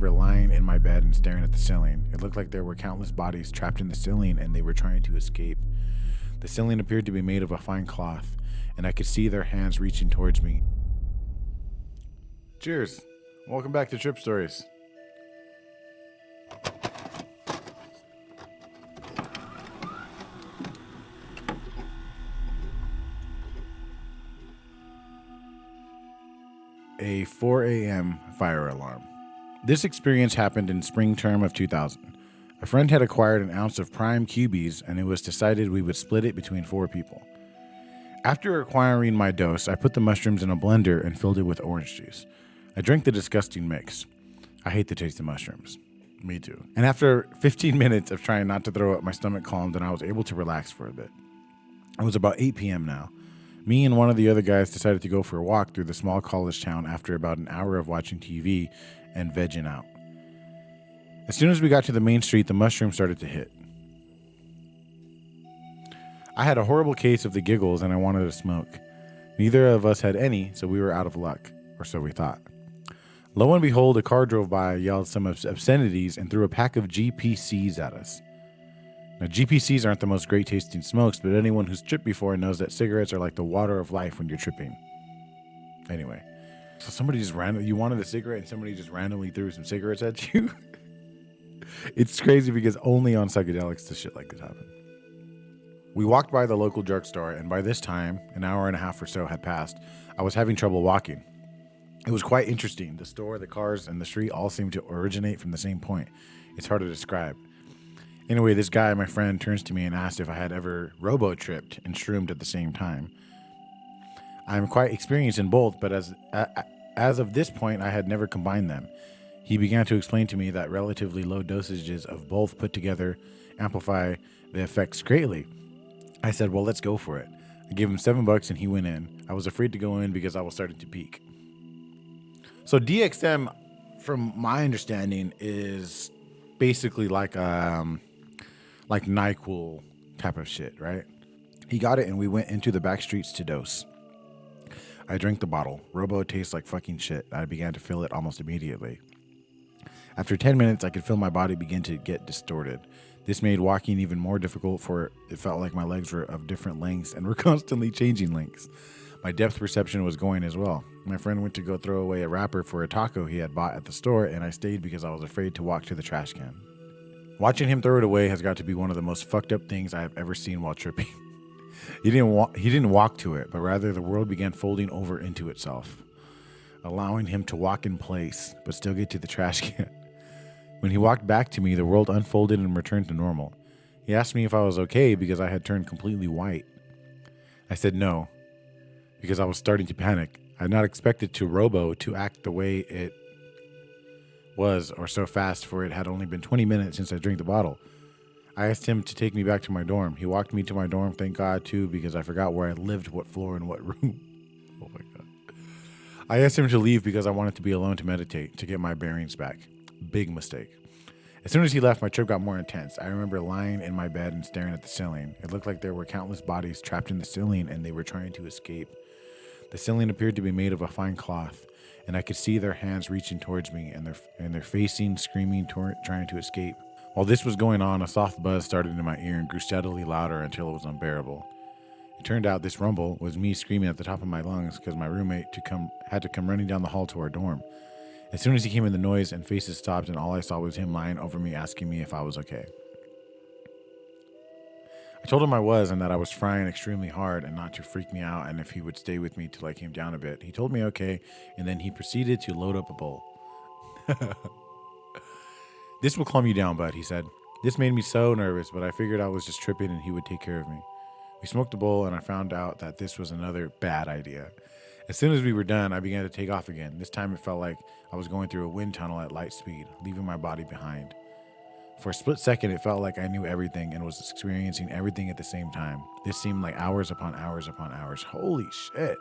remember lying in my bed and staring at the ceiling. It looked like there were countless bodies trapped in the ceiling and they were trying to escape. The ceiling appeared to be made of a fine cloth, and I could see their hands reaching towards me. Cheers. Welcome back to Trip Stories. A 4 a.m. fire alarm. This experience happened in spring term of 2000. A friend had acquired an ounce of prime QBs, and it was decided we would split it between 4 people. After acquiring my dose, I put the mushrooms in a blender and filled it with orange juice. I drank the disgusting mix. I hate the taste of mushrooms. Me too. And after 15 minutes of trying not to throw up, my stomach calmed and I was able to relax for a bit. It was about 8 p.m. now. Me and one of the other guys decided to go for a walk through the small college town after about an hour of watching TV and vegging out. As soon as we got to the main street, the mushrooms started to hit. I had a horrible case of the giggles and I wanted to smoke. Neither of us had any, so we were out of luck, or so we thought. Lo and behold, a car drove by, yelled some obscenities, and threw a pack of GPCs at us. Now, GPCs aren't the most great tasting smokes, but anyone who's tripped before knows that cigarettes are like the water of life when you're tripping. Anyway, so somebody just you wanted a cigarette and somebody just randomly threw some cigarettes at you? It's crazy because only on psychedelics does shit like this happen. We walked by the local drugstore, and by this time, an hour and a half or so had passed. I was having trouble walking. It was quite interesting. The store, the cars, and the street all seemed to originate from the same point. It's hard to describe. Anyway, this guy, my friend, turns to me and asks if I had ever robo-tripped and shroomed at the same time. I'm quite experienced in both, but as of this point, I had never combined them. He began to explain to me that relatively low dosages of both put together amplify the effects greatly. I said, well, let's go for it. I gave him $7 and he went in. I was afraid to go in because I was starting to peak. So DXM, from my understanding, is basically like NyQuil type of shit, right? He got it and we went into the back streets to dose. I drank the bottle. Robo tastes like fucking shit. I began to feel it almost immediately. After 10 minutes, I could feel my body begin to get distorted. This made walking even more difficult, for it felt like my legs were of different lengths and were constantly changing lengths. My depth perception was going as well. My friend went to go throw away a wrapper for a taco he had bought at the store, and I stayed because I was afraid to walk to the trash can. Watching him throw it away has got to be one of the most fucked up things I have ever seen while tripping. He didn't walk to it, but rather the world began folding over into itself, allowing him to walk in place, but still get to the trash can. When he walked back to me, the world unfolded and returned to normal. He asked me if I was okay because I had turned completely white. I said no, because I was starting to panic. I had not expected Robo to act the way it was or so fast, for it had only been 20 minutes since I drank the bottle. I asked him to take me back to my dorm. He walked me to my dorm, thank God, too, because I forgot where I lived, what floor, and what room. Oh my God. I asked him to leave because I wanted to be alone to meditate, to get my bearings back. Big mistake. As soon as he left, my trip got more intense. I remember lying in my bed and staring at the ceiling. It looked like there were countless bodies trapped in the ceiling and they were trying to escape. The ceiling appeared to be made of a fine cloth, and I could see their hands reaching towards me and their facing, screaming, trying to escape. While this was going on, a soft buzz started in my ear and grew steadily louder until it was unbearable. It turned out this rumble was me screaming at the top of my lungs because my roommate had to come running down the hall to our dorm. As soon as he came in, the noise and faces stopped, and all I saw was him lying over me asking me if I was okay. I told him I was, and that I was frying extremely hard and not to freak me out, and if he would stay with me till I came down a bit. He told me okay, and then he proceeded to load up a bowl. This will calm you down, bud, he said. This made me so nervous, but I figured I was just tripping and he would take care of me. We smoked a bowl, and I found out that this was another bad idea. As soon as we were done, I began to take off again. This time it felt like I was going through a wind tunnel at light speed, leaving my body behind. For a split second, it felt like I knew everything and was experiencing everything at the same time. This seemed like hours upon hours upon hours. Holy shit.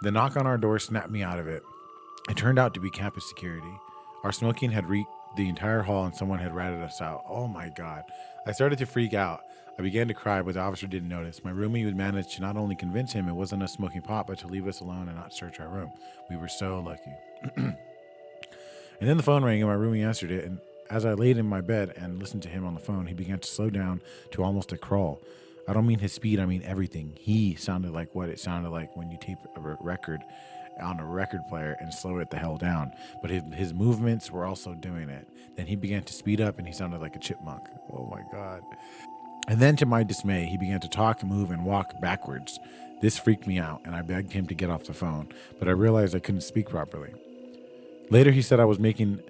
The knock on our door snapped me out of it. It turned out to be campus security. Our smoking had reeked the entire hall and someone had ratted us out. Oh my God. I started to freak out. I began to cry, but the officer didn't notice. My roommate would manage to not only convince him it wasn't us smoking pot, but to leave us alone and not search our room. We were so lucky. And then the phone rang and my roomie answered it. And as I laid in my bed and listened to him on the phone, he began to slow down to almost a crawl. I don't mean his speed, I mean everything. He sounded like what it sounded like when you tape a record on a record player and slow it the hell down. But his movements were also doing it. Then he began to speed up and he sounded like a chipmunk. Oh my God. And then to my dismay, he began to talk, move, and walk backwards. This freaked me out and I begged him to get off the phone, but I realized I couldn't speak properly. Later, he said I was making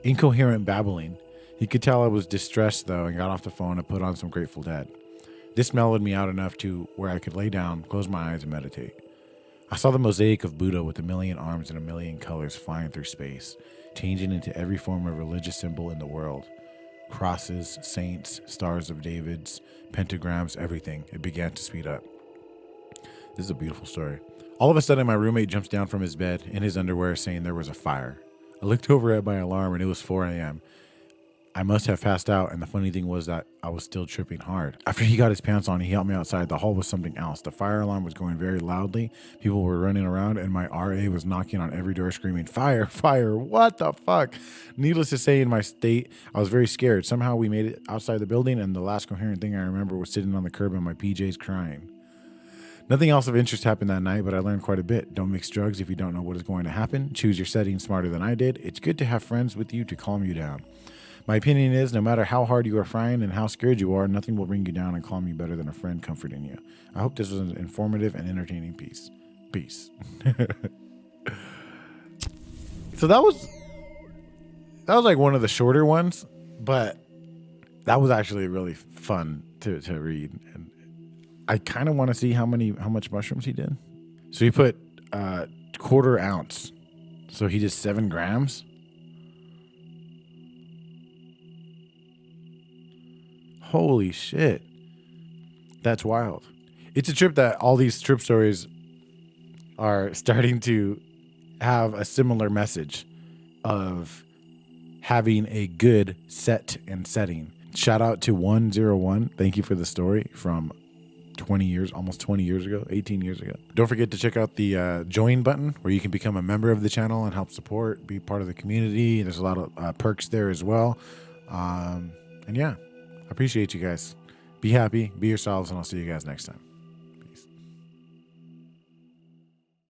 incoherent babbling. He could tell I was distressed though and got off the phone and put on some Grateful Dead. This mellowed me out enough to where I could lay down, close my eyes, and meditate. I saw the mosaic of Buddha with a million arms and a million colors flying through space, changing into every form of religious symbol in the world. Crosses, saints, stars of Davids, pentagrams, everything. It began to speed up. This is a beautiful story. All of a sudden, my roommate jumps down from his bed in his underwear saying there was a fire. I looked over at my alarm and it was 4 a.m. I must have passed out, and the funny thing was that I was still tripping hard. After he got his pants on, he helped me outside. The hall was something else. The fire alarm was going very loudly. People were running around, and my RA was knocking on every door screaming, "Fire, fire, what the fuck?" Needless to say, in my state, I was very scared. Somehow we made it outside the building, and the last coherent thing I remember was sitting on the curb in my PJs crying. Nothing else of interest happened that night, but I learned quite a bit. Don't mix drugs if you don't know what is going to happen. Choose your setting smarter than I did. It's good to have friends with you to calm you down. My opinion is, no matter how hard you are frying and how scared you are, nothing will bring you down and calm you better than a friend comforting you. I hope this was an informative and entertaining piece. Peace. So that was like one of the shorter ones, but that was actually really fun to read. And I kind of want to see how much mushrooms he did. So he put 1/4 ounce. So he did 7 grams. Holy shit. That's wild. It's a trip that all these trip stories are starting to have a similar message of having a good set and setting. Shout out to 101. Thank you for the story from 20 years, almost 20 years ago, 18 years ago. Don't forget to check out the join button where you can become a member of the channel and help support, be part of the community. There's a lot of perks there as well. And yeah. I appreciate you guys. Be happy, be yourselves, and I'll see you guys next time.